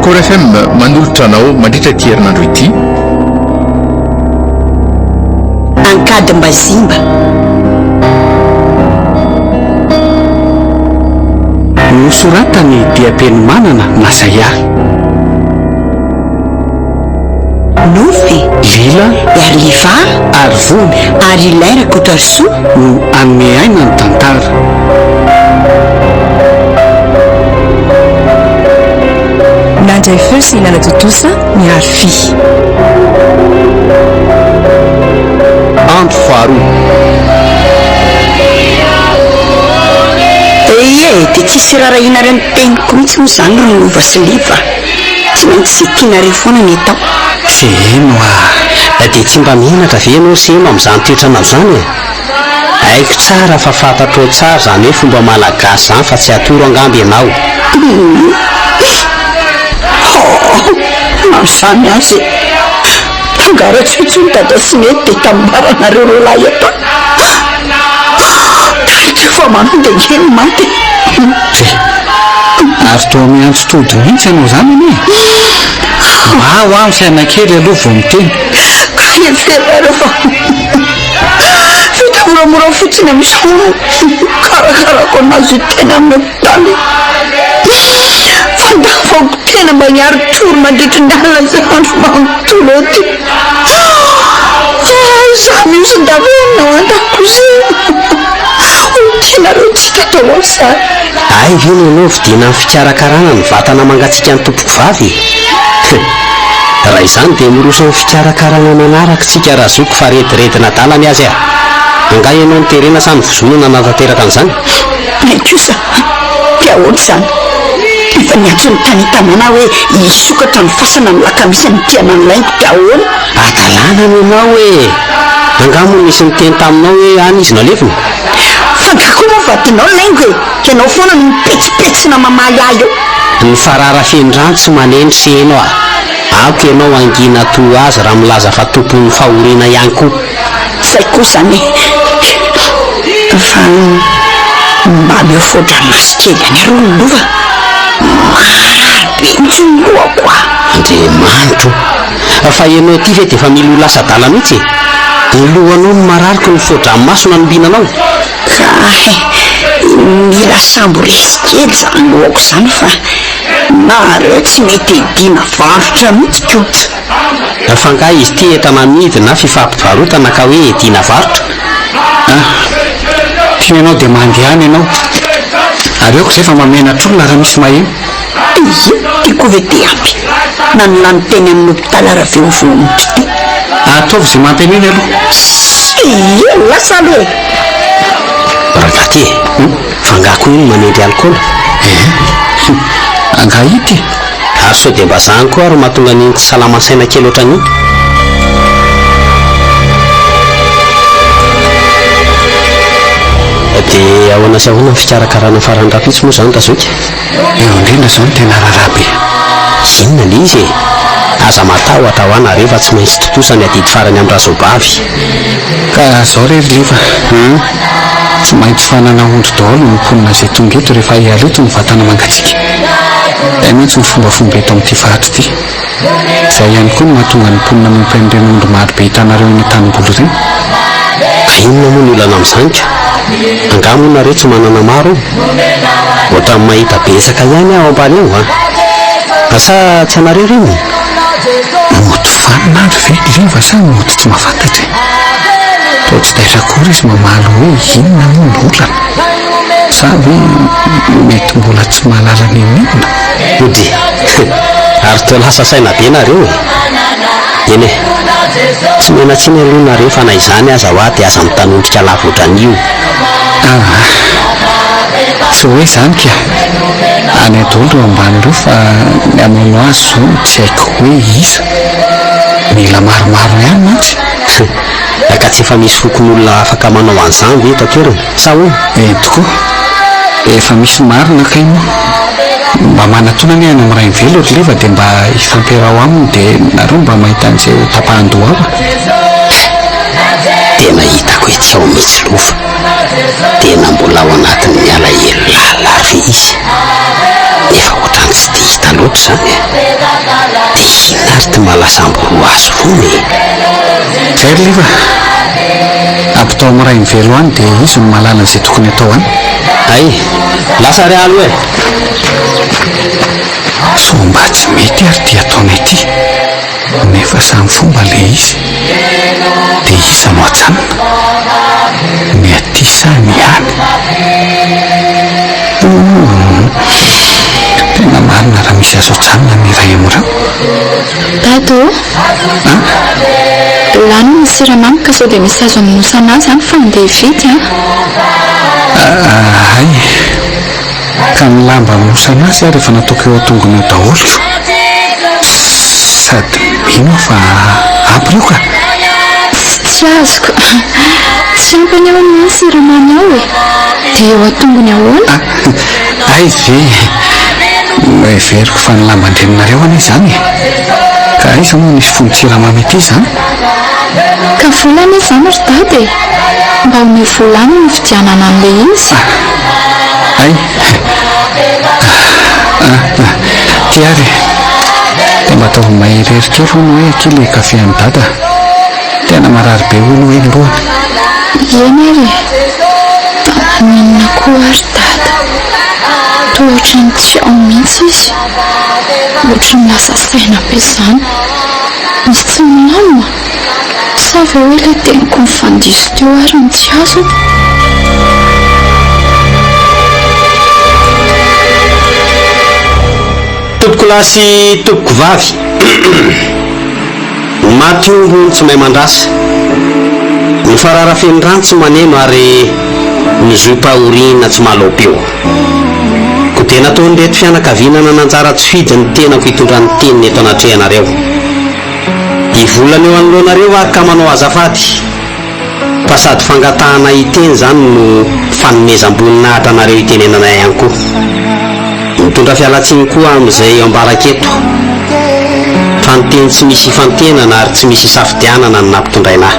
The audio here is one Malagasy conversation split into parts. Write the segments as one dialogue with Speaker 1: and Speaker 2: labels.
Speaker 1: Kora FM manolotra anao mandritra ty herinandro ity.
Speaker 2: Ankady Mbazimba.
Speaker 3: Nosoratany Diapenomanana Nazaya.
Speaker 2: Nofy
Speaker 3: Lila
Speaker 2: Yarliva
Speaker 3: Arvony
Speaker 2: ary Laira Kotarso
Speaker 3: no anome aina ny tantara.
Speaker 4: Nandray feo sy Ilana Totosa miaro fi.
Speaker 3: Andro faharoa.
Speaker 2: dia tsisy rarahina ireny teniko mihitsy moa izany no lova sy liva. Tsy maintsy izay tianareo foana ny atao.
Speaker 3: Eno dia tsy mba mihinatra ve ianao sy eno amin'izany toetrana izany e? Haiko tsara fa fantatrao tsara izany hoe fomba malagasy izany fa tsy atoro angamby ianao.
Speaker 2: Mazany azy tangara tsotsony dada sy mety dia tambaranareo ro lahy atao. Tarika fa manao dia ngeny maty.
Speaker 3: Ary toa miantso tody mihitsy ianao izany anie. Ao amin'ny fianakely aloha vao miteny.
Speaker 2: Eferera fa vita moramora fotsiny misy fono karakarako anazy tena amin'ny hopitaly. Fandafako tena mba niary toro mandritry ny alina izay andro manontolo ety. Za misy ndavona ao an-dakozia. Tianareo tsy tatao ao sary.
Speaker 3: Ay veny ianao vidina amin'ny fikarakarana ny vatana mangatsiaka ny tompoko vavy. Raha izany dia miroso amin'ny fikarakarana manaraka tsika raha zoko fa rediredina dalany azy a. Anga ianao ny terena sa ny vozonana natateraka an'izany.
Speaker 2: Kosa dia ahoana izany. Efa niantso ny tany tanàna hoe hisokatra ny fasana ny lakamisy ny tiana ny laingo dia ahoana.
Speaker 3: Adalàna ianao e. Angamo misy miteny taminao hoe any izy nalevina.
Speaker 2: Fangakoa moa vadinao laingo e. Ianao foana no mipetsipetsina mamaly ahy eo.
Speaker 3: Ny farara fendrano tsy maneno sy ianao a. Ako ianao angina to azy raha milaza fa tompon'ny fahoriana ihany koa.
Speaker 2: Zay koa izany fa mba mihofotra maso kely any aro ny lova. Marabe mihitsy ny lohako a.
Speaker 3: Andriamanitro, fa ianao ty ve dia efa mila ho lasa dala mihitsy. Ny lohanao no marariko ny fodra masona no mihinanao.
Speaker 2: Ka mila sambo resy kely izany lohako izany fa nareo tsy mety dina varotra mihitsy koa.
Speaker 3: Fa nga izy ty entana midina fifampivarotana ka hoe dina varotra. Tianao dia mandehany ianao. Areoko izay fa mamenatra olona raha misy maheno.
Speaker 2: Tiako ve dia ampy na ny lany teny amin'ny hopitaly araveo vononitra ty.
Speaker 3: Ataovy izay mampianiny aloha.
Speaker 2: Lasa aloha
Speaker 3: ragaty e. Fangako iny manendry alcool. Anga ity. Ary sao dia mba zany koa ary mahatonga ny tsy salamasaina kely ohatran'iny. Dia ahoana sy ahoana ny fikarakarana faran-drapitsy moa izany tazoky. Eo indrindra izao ny tena rarabe. Inona le izy e? Aza matahotra ho ana rehefa tsy maintsy totosa ny adidy farany amin'ny razobavy. Ka izao rehefa tsy maintsy fanana ondro daholo ny mponina izay tonga eto rehefa hialoto ny vatana mangatsiaka. Izay mihitsy ny fombafomba eto amin'ity faritra ity. Izay ihany koa no mahatonga ny mponina mampian'ireny ondro marobe hitanareo eny an-tanimboly ireny. Inona moa ny olana amin'izany ka? Angamo nareo tsy manana maro. Ohatran'ny mahita betsaka ihany ao ambany ao asa tsy anareo ireny. Moto fanina ary ve liva sa moto tsy mahafantatra. Toa tsy dairakory izy mamaly hoe inona moa ny olana sa hoe mety mbola tsy mahalala ny minona. Ody ary toa lasa saina be nareo e. Eny e, tsy menatsiny aloha nareo fa na izany aza ho dia aza mitanondrika lavodran'io. Tsy hoe izany ka any adolo ambany reo fa ny amanao azy zao tsy haiko hoe iza. Mila maromaro ihany mihitsy. Ka tsy efa misy fokon'olona afaka manao an'izany ve eto an-toerana sa hoana? Tokoa efa misy marina kay moa. Mba manatona ny any amin'ny ray velo leva dia mba hifampirao aminy dia nareo mba mahita an'izay ho tapahan-doha afa. Tena hitako hoe tsy ao mihitsy lova. Tena mbola ao anatin'ny alahelo lalary izy. Efa ohatrany tsy dia hita loatra. loatra zany dia inary ty malasamboho azo fony
Speaker 5: zaylefa ampitao amiray ny velo any dia izy no malala izay tokony atao any.
Speaker 3: ay lasa ry alo e
Speaker 5: so mba tsy mety ary dia ataonay ity nefa samy fomba le izy dia isa no atsanina ny atisa ny any. Tena marina raha misy azo atsanina ny ray amorao.
Speaker 6: Dado lany ny siramamy ka sao dia misy azo aminosana azy any fa andeha vity
Speaker 5: ay ka ny lamba aminosana azy rehefa nataoko eo atongony eo daholo sady mino fa ampy reo ka
Speaker 6: tsy azoko tsy ampany ao ny siramamy ao e dia eo atongony ahoana
Speaker 5: ay ve veriko fa ny lamba andreninareo any izany ka iza moa nisy fony siramamy ity zany
Speaker 6: ka volana izany ry dady mba ome volana ny fidianana an'le izy
Speaker 5: ay tiary dia mba ataovy maherery kely hono hoe kely kafe any dada tena marary be hono hoe lohany
Speaker 6: eny ary minina koa ary dada toa ohatrany tsy ao mihitsy izy ohatry ny lasa saina be izany misy tsy milamina sa va hoe le teniko mifandiso teo ary ny tsy azo
Speaker 3: tompoko lahy sy tompoko vavy maty ombo tsy mahay mandrasa ny fararafeny rano tsy maneno ary ny zoim-pahorina tsy malaopeo ko dia nataony reto fianakavinana nanjara tsy fidy ny tenako hitondrany teniny eto anatrehanareo hivolana eo anoloanareo ary ka manao azafady fa sady fangatahana hiteny zany no fanomezam-boninahitra anareo hitenenanay ihany koa mitondra fialatsiny koa amin'izay ambaraketo fa ny teny tsy misy fantenana ary tsy misy safidianana no nampitondrainahy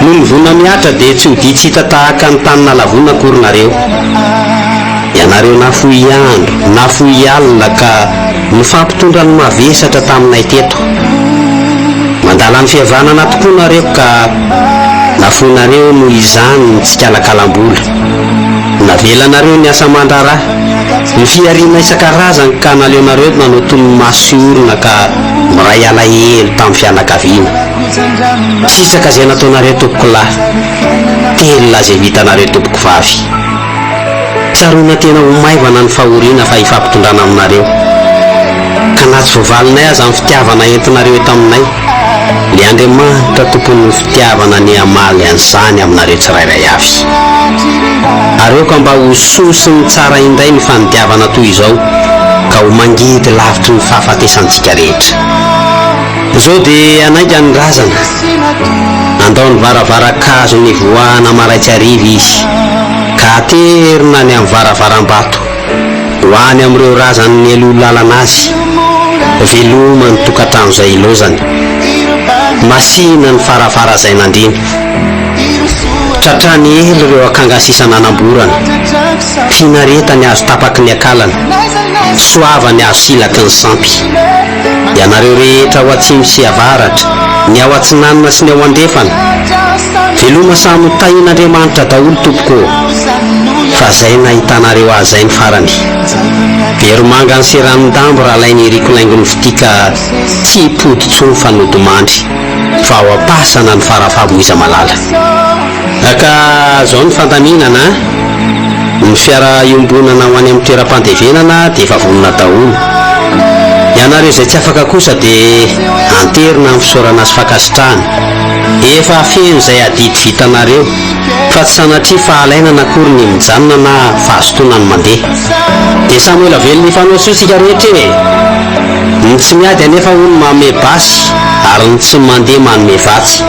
Speaker 3: no ny vona miatra dia tsy ho dia tsy hita tahaka ny tanina lavona korinareo ianareo na foy andro na foy alina ka nifampitondra ny mavesatra taminay teto mandala ny fihavanana tokoa nareo ka nafonareo no izany ny tsikalakalam-bola navelanareo ny asa mandrara ny fiarina isan-karazany ka naleonareo nanao toy ny masorona ka miray alahelo tamin'ny fianakaviana sisaka izay nataonareo tompoko lahy telona izay vitanareo tompoko vavy tsaroana tena ho maivana ny fahoriana fa hifampitondrana aminareo ka na tsy voavalinay aza amin'ny fitiavana entinareo eto aminay le Andriamanitra tompony fitiavana ny amaly an'izany aminareo tsirairay avy areo ka mba ho soso ny tsara indray ny fanidiavana toy izao ka ho mangidy lavitry ny fahafatesantsika rehetra izao dia anainga ny razana andao ny varavarakazo ny voana maraitsy ariva izy ka aterina ny amin'ny varavaram-bato hoany amin'ireo razany ny aloha lalana azy veloma ny tokantrano izay ilozany masina ny farafara izay nandriny tratrany ely ireo akangasisana anamborana finareta ny azo tapaky ny akalana soava ny azo silaky ny sampy ianareo rehetra ho atsimo sy avaratra ny ao atsinanina sy ny ao andrefana veloma samy tahin'Andriamanitra daholo tompoko fa zay nahitanareo azy zay ny farany veromanga ny seranondambo raha lainy erikolaingony fitika tsy hipoditsony fanodomandry fa ao apasana ny farafabo iza malala aka zao ny fandaminana ny fiara iombonana ho any amin'ny toeram-pandevenana dia efa vonona daholo ianareo izay tsy afaka kosa dia anterina amin'ny fisaorana azy fakasitrahana efa feno izay adidy vitanareo fa tsy sanatria fahalaina na kory ny mijanona na fahazotoana ny mandeha dia samy ela velony ifanosotsika rehetra e ny tsy miady anefa hono manome basy ary ny tsy mandeha manome vatsy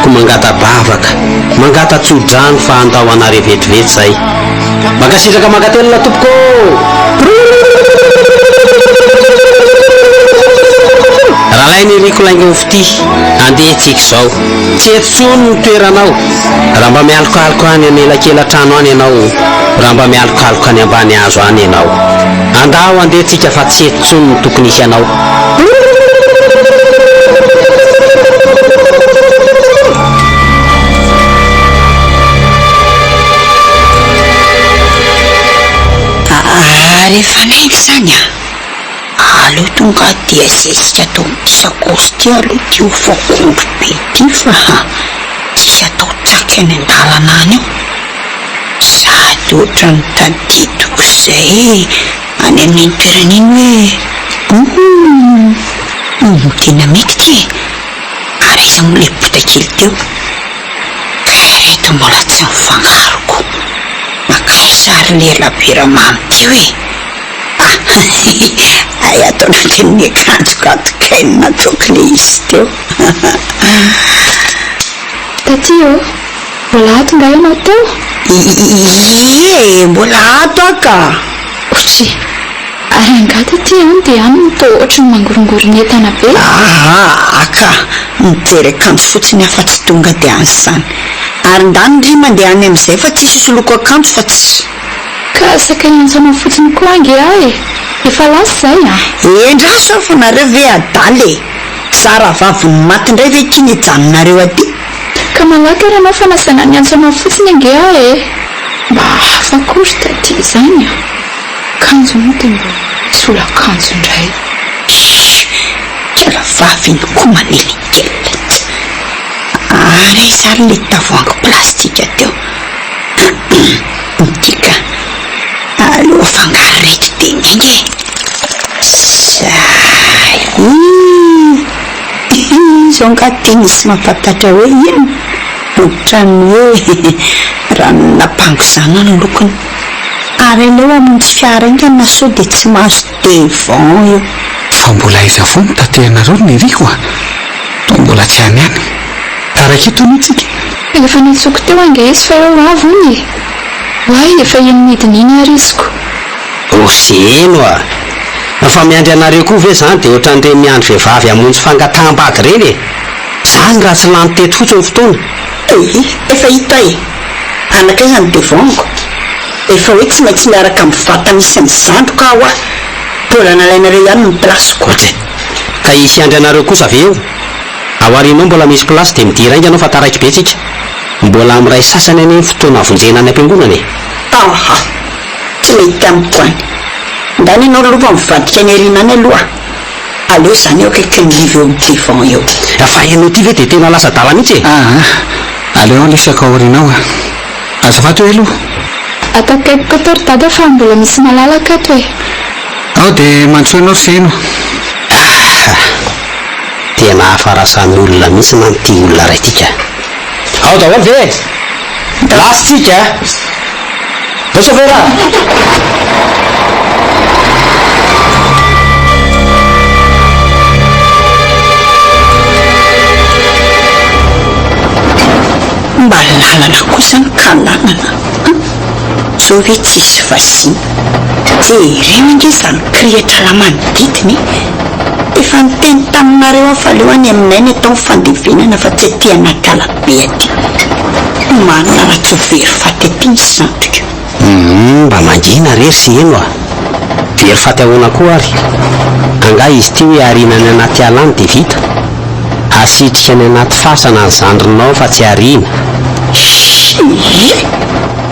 Speaker 3: ko mangata bavaka mangata tsodrano fa andao anareo vetivety zay mankasitraka mankatelona tompoko raha lainy rikolaingony fity andeha tsika izao tsy etsony ny toeranao raha mba mialikoaliko any anelankelatrano any ianao raha mba mialokaloka any ambany azo any ianao. Andaho andehantsika fa tsy etsony no tokony hisy anao.
Speaker 2: Rehefa naingo zany aloha tonga dia zay atao misakosy ty aloha ty ho fakondro be ty fa tsisy atao tsaky any an-dalana any eo sady ohatra ny tadidiko zay any amin'ny toeran'iny hoe tena mety ty ary iza mo le botakely teo ka reto mbola tsy mifangaroko makay sary lela-bera mamy ty hoe ay ataona teniny akanjoko atokainina ataoko le izy teo.
Speaker 6: Taty mbola ato nga ianao teo?
Speaker 2: Ie mbola ato aka.
Speaker 6: Otry ary anga taty dia any mitao ohatry ny mangorongorona entana be.
Speaker 2: Aka mijery akanjo fotsiny afa tsy tonga dia any zany ary ndany ndry mandeha any amin'izay fa tsisy soloko akanjo fa tsy
Speaker 6: ka sakay antsana fotsiny koa ange ahy efa lasa zay
Speaker 2: endraso fa nareo ve adaly sara vaviny maty indray ve kiny ijanonareo aty
Speaker 6: ka malaky ranao fanasana ny antsana fotsiny ange ahy mba hafakory taty zany kanjo moa dia mba sola akanjo indray
Speaker 2: kela vaviny koa manelikelatra ary sary le tavoangy plastika teo tika aloha fangarety tenenge zay izo angatiny sy mampatatra hoe ino ohatrany hoe ranon'apango zana ny lokony ary aleo amonjy fiara inga naso dia tsy mahazo devant io
Speaker 5: fa mbola iza foana tatehanareo ny riko to mbola tsy any any tarakito mihitsika
Speaker 6: efa nitsoko teo ange izy fa eo avony hoay efa enimidininy arisiko
Speaker 3: roseno fa miandry anareo koa ve zany dia ohatran'ireny miandry vehivavy amonjy fangataham-bady reny zany raha tsy lany teto fotsiny fotoana
Speaker 2: efa hita anakay zany devonko efa hoe tsy maintsy miaraka amin'ny vata misy ny zandroka aho mbola nalainareo ihany ny plasiko
Speaker 3: ka hisy andry anareo kosa ve eo aoarinao mbola misy plasy dia midira inga anao fa taraiky be tsika mbola amiray sasany any fotoana avonjena any am-piangonana
Speaker 2: tsy mety amiko any ndany ianao lova mivadika ny arina any aloha aleo zany eo akaiky ny livy eo amin'ny devant eo
Speaker 3: fa ianao ty ve dia tena lasa dala mihitsy
Speaker 5: aleo lesaka aorinao azafato hoe aloha
Speaker 6: atakaiko tortade fa mbola misy malalaka ato
Speaker 5: ao dia mantsoanao seno
Speaker 3: tena afarasany olona mihitsy na nity olona ray tika ao daholo ve lasitsika vasovera
Speaker 2: mba lalana kosa ny kalanana zao hoe tsisy vasiny jereo inge zany kriatra raha manodidiny efa niteny taminareo aho fa aleo any aminay ny atao mifandevenana fa tsy aty anakalabe aty manana raha tsy very faty aty ny santrika
Speaker 3: mba mangina rery sy eno very faty ahoana koa ary anga izy ty hoe arinany anaty alany dia vita asitrika ny anaty fasana ny zandrinao fa tsy arina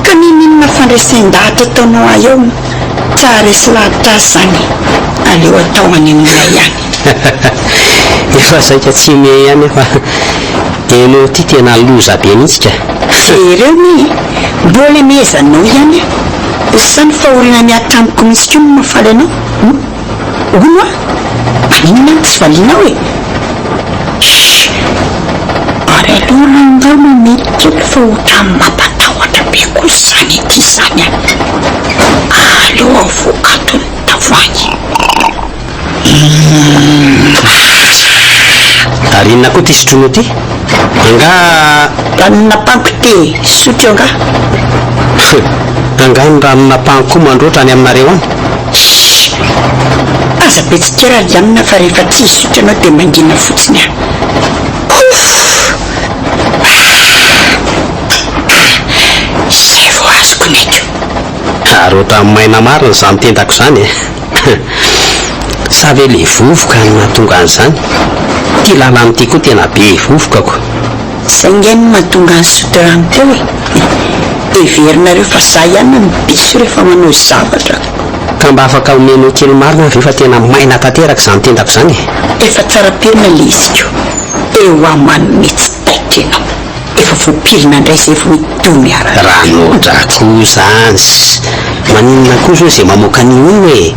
Speaker 2: ka miminina fandraisan-dahatra ataonao ahy eo tsara resy lahatra azy zany aleo atao any aminay ihany
Speaker 3: efa saika tsy me ihany fa enao ty tena loza be mihitsika
Speaker 2: ireo ny mbola mezanao ihany zany fahorina miatramiko misy ko no mafaly anao ono maninona tsy valinao ary aloha langao mamety kely fa ohatrany mampatahotra be koa zany ity zany aloha avokatony tavoangy
Speaker 3: ary inona koa ty sotrono ty anga
Speaker 2: ranona panko te sotro anga
Speaker 3: anga ny ranona panko koa mandroatra any aminareo any
Speaker 2: aza betsikera ianina fa rehefa tsy sotro anao dia mangina fotsiny zay vo azoko neto
Speaker 3: Ary ohatran'ny maina marina izany tendako izany sa ve le vovoka no mahatonga an'izany? Ty lalany ty koa tena be vovokako.
Speaker 2: Izay nge no mahatonga ny soterany teo everinareo fa za ihany no biso rehefa manao zavatra.
Speaker 3: Ka mba afaka omenao kely marina ve fa tena maina tanteraka izany tendako izany?
Speaker 2: Efa tsara pirina le iziko eo amanome tsy taitra ianao. Efa voapirina indray izay vo hitony ara.
Speaker 3: Ranotra koa zany maninona koa zao izay mamoaka ny ono hoe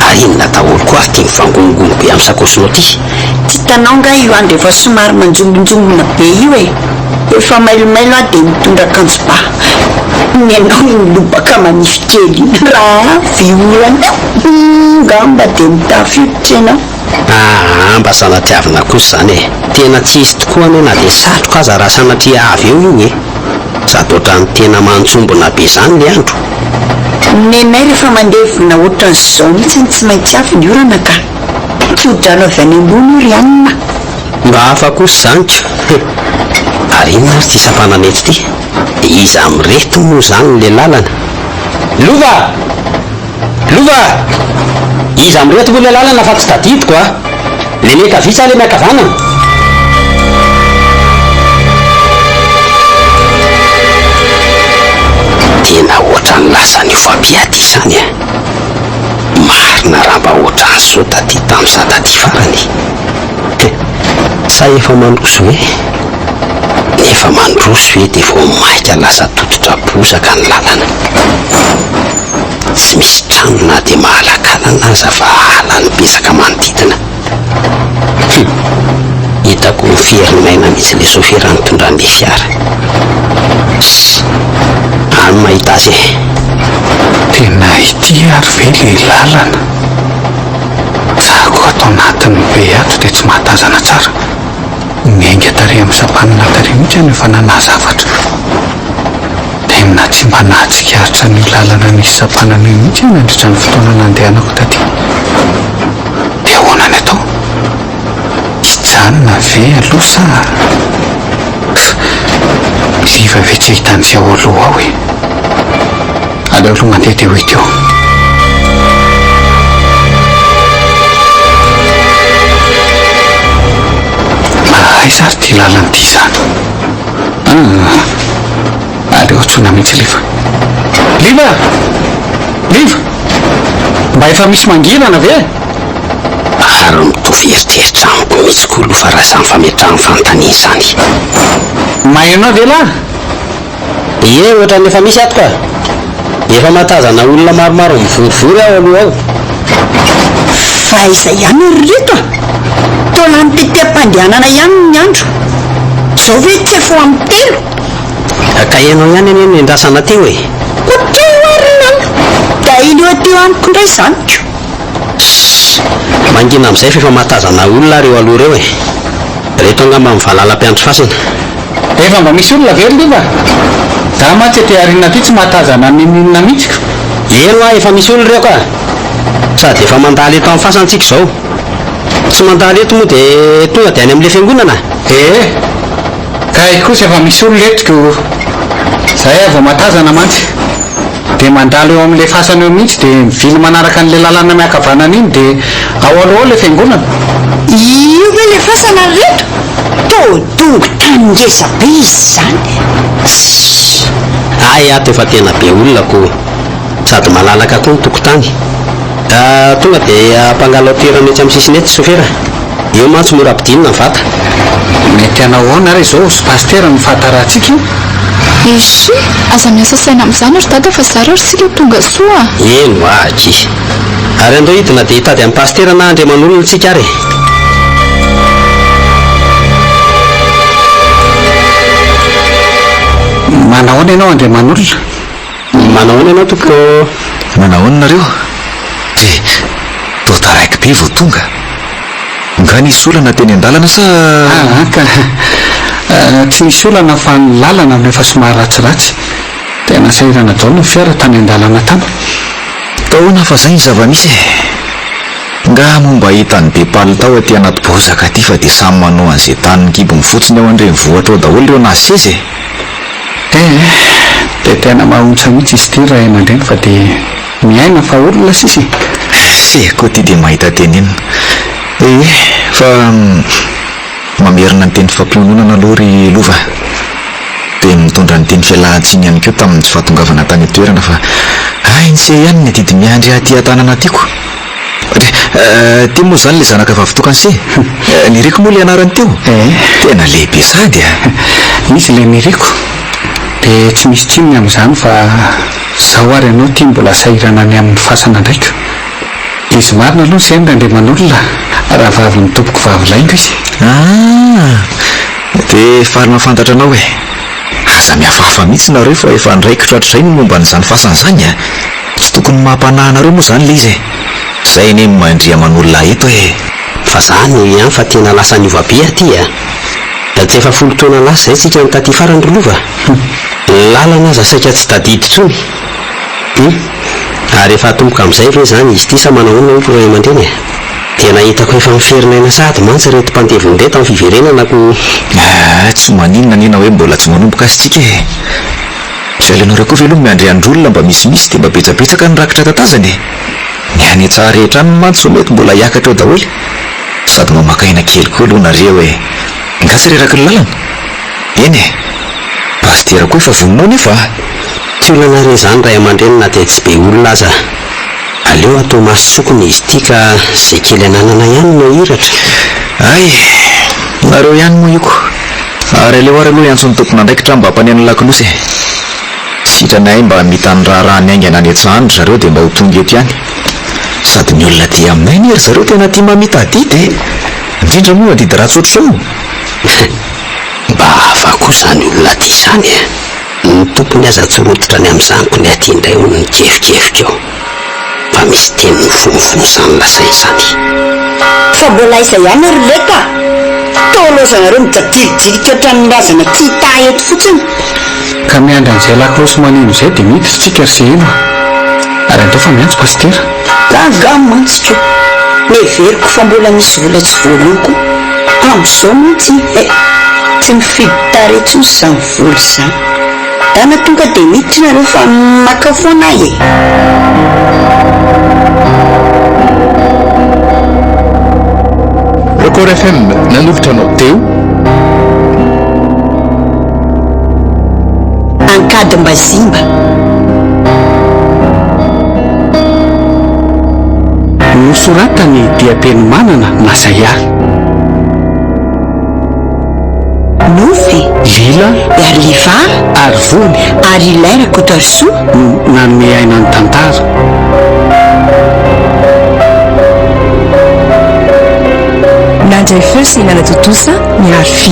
Speaker 3: ary inona daholo koa tia mifangongongo be amin'ny sakosinao ty.
Speaker 2: Tsy hitanao nga io andro efa somary manjombonjombona be io efa mailomailo aho dia mitondra akanjo ba ny anao milobaka manify kely raha violana ngamba dia mitafiotra ianao.
Speaker 3: Mba sanatiavina kosa izany tena tsisy tokoa anao na dia satroka aza raha sanatria avy eo io sady ohatrany tena mantsombona be izany le andro.
Speaker 2: Nenay rehefa mandevina ohatran'izao mihitsy tsy maintsy avy ny orana ka todranao avy any ambony ry anina.
Speaker 3: Mba hafa kosa izany ary inona ary ty sapanana eto ty? Iza mireto moa izany le lalana? Lova! Iza mireto moa le lalana fa tsy tadidiko le meka visa le miakavanana. Tena ohatrany lasany fampiady izany marina raha mba ohatrany so taty tamin'iza taty farany. Sa efa manokso nefa mandroso dia vao maika lasa tototra bozaka ny lalana. Tsy misy trano na dia mahalakala aza fa ala ny betsaka manodidina. Hitako fiherimaina mihitsy le sofera nitondran'le fiara. Any mahita azy
Speaker 5: tena ity ary ve le lalana zako atao anatiny be ato dia tsy mahatazana tsara. Miainga tary amin'ny sapanana tary mihitsy any efa nanazavatra tena tsy mba nahatsikaritra ny lalana nisy sapanana io mihitsy nandritra ny fotoana nandehanako taty. Dia ahoana ny atao? Hijanona ve aloha sa liva ve tsy hitan'izay ao aloha aho aleo aloha mandeha dia ho hita eo. Aiza ary ty lalana ty izany? Aleo antsona mihitsy liva mba efa misy mangirana ve?
Speaker 3: Ary mitovy heritreritra amiko mihitsy koa aloha fa raha samy fametrahany fanontania izany.
Speaker 5: Mahainao ve lahy?
Speaker 3: Ie ohatrany efa misy ato ka efa mahatazana olona maromaro mivorivory ao aloha ao.
Speaker 2: Fa iza ihany ry reto tola ny tetem-pandehanana ihany ny andro zao ve tsy efa ho amin'ny telo?
Speaker 3: Ka ianao ihany eny no endrasana teo
Speaker 2: ko teo ary nana da iny eo teo amiko indray izanyko.
Speaker 3: Mangina amin'izay fa efa mahatazana olona reo aloha reo reto angamba mivalalam-piandro fasina.
Speaker 5: Efa mba misy olona ve liva? Da matsy ty arina ty tsy mahatazana ninina mihitsy ka.
Speaker 3: Eno efa misy olona reo ka sady efa mandaly eto amin'ny fasantsika izao. Tsy mandaly eto moa dia tonga dia any amin'ilay fiangonana.
Speaker 5: Ka kosa efa misy olona etriko zay vao mahatazana mantsy dia mandalo eo amin'ilay fasana eo mihitsy dia mivily manaraka an'ilay lalana miakavanana iny dia ao aloha ilay fiangonana.
Speaker 2: Io ve le fasana reto todongo tany ngeza be izy izany.
Speaker 3: Ato efa tena be olona ko sady malalaka koa ny tokotany. Tonga dia mpangala toerana etsy amin'ny sisiny ety sofera eo mantsy mora ampidinina ny vata.
Speaker 5: Mety anao ahoana ary izao sy pastera mifata raha tsika io?
Speaker 6: Izy aza miasa saina amin'izany ary dada fa zara ary tsika tonga soa.
Speaker 3: Eno aky ary andao hidina dia hitady amin'ny pastera na andriaman'olona tsika ary.
Speaker 5: Manahoana ianao andriaman'olona?
Speaker 3: Manahoana ianao tompoko?
Speaker 1: Manahoana nareo? Toa taraiky be vao tonga nga nisy olana teny an-dalana sa
Speaker 5: tsy nisy olana fa ny lalana no efa somary ratsiratsy tena sahirana dao ny fiara tany an-dalana tany.
Speaker 1: Taona fa zay ny zava-misy nga momba hitany be palitao aty anaty bozaka aty fa dia samy manao an'izay taniny kibony fotsiny ao andreny voatra ao daholo ireo nazy sezy.
Speaker 5: dia tena mahontsa mihitsy izy ity ray aman-dreny fa dia miaina fa olona sisy.
Speaker 1: Sehako ty dia mahita teny iny. Fa mamerina ny teny fampiononana aloha ry lova, dia mitondra ny teny fialahan-tsiny ihany koa tamin'ny tsy fahatongavana tany toerana fa nisy ihany ny didy miandry aty an-tanana tiako. Ty moa zany le zanaka efa avy tokany se niriko moa le anarany teo. Tena lehibe sady
Speaker 5: Misy le niriko dia tsy misy tsinony amin'izany fa zaho ary ianao tia mbola sahirana any amin'ny fasana ndraika. Izy marina aloha izay nandreman'olona raha vavy ny tompoko vavilaingo izy.
Speaker 1: Dia faly mahafantatra anao hoe aza mihafahafa mihitsy nareo fa efa ndraikitra hatr'izay ny momba n'izany fasana izany tsy tokony mampanahinareo moa zany le izy zay ny mandria man'olona eto
Speaker 3: fa zany ihany fa tena lasa niovabe aty tsy efa 10 taona lasa zay tsika nitaty farany rolova. Lalana aza saika tsy tadidy tsony ary efa tomboka amin'izay ve zany izy ity sa manahoana olo ray aman-dreny dia nahitako efa miferinaina sady mantsy reto mpandevony reto amin'ny fiverenana ko.
Speaker 1: Tsy maninona nena hoe mbola tsy manomboka asitsika zay lenareo koa ve aloha miandry androlona mba misimisy dia mba betsabetsaka ny rakitra tatazany ny any tsara rehetra any mantsy mety mbola hiakatra eo daholo sady mamakaina kely koa aloha nareo ngasy reraky ny lalana eny pastera koa efa voninao nefa
Speaker 3: tsy olana re zany ray aman-dreny na dia tsy be olona aza aleo atao masokony izy ity ka zay kely ananana ihany no hiratra.
Speaker 1: Nareo ihany moa iko ary aleo ary aloha iantsony tompona ndraikitra mba hampaneno lakinosy sitranay mba mitany raharahany aingana any an-tsahandry zareo dia mba ho tonga eto ihany sady ny olona tia aminay nery zareo tena tia mamita didy indrindra moa didy raha tsotra zao.
Speaker 3: Mba hafa koa zany olona tia izany ny tompony aza tsy rototra ny amin'ny zanoko ny aty indray ho ny kefikefika eo fa misy teny mifonofono izany lasay izany.
Speaker 2: Fa mbola iza ihany ry leka taolozanareo mijadididirika hatramin'ny razana tsy hita eto fotsiny
Speaker 5: ka miandry an'izay lakrosy manino izay dia miditra tsika ry zeno ary andreo fa miantso pastera
Speaker 2: gaga mantsika neveriko fa mbola misy vola tsy voaloko amin'izao mihitsy tsy mifidy taretriny izany vola izany dana tonga dia miditra nareo fa makafoanay
Speaker 7: Record FM nanolotra anao teo
Speaker 2: ankady mbazimba
Speaker 5: nosoratany diapeny manana na zaya
Speaker 2: nofy
Speaker 5: lila
Speaker 2: ary liva
Speaker 5: ary voany
Speaker 2: ary ilaira kotarso
Speaker 5: nanome aina ny tantara.
Speaker 4: Nandray feo sy hinana totosa miaro fi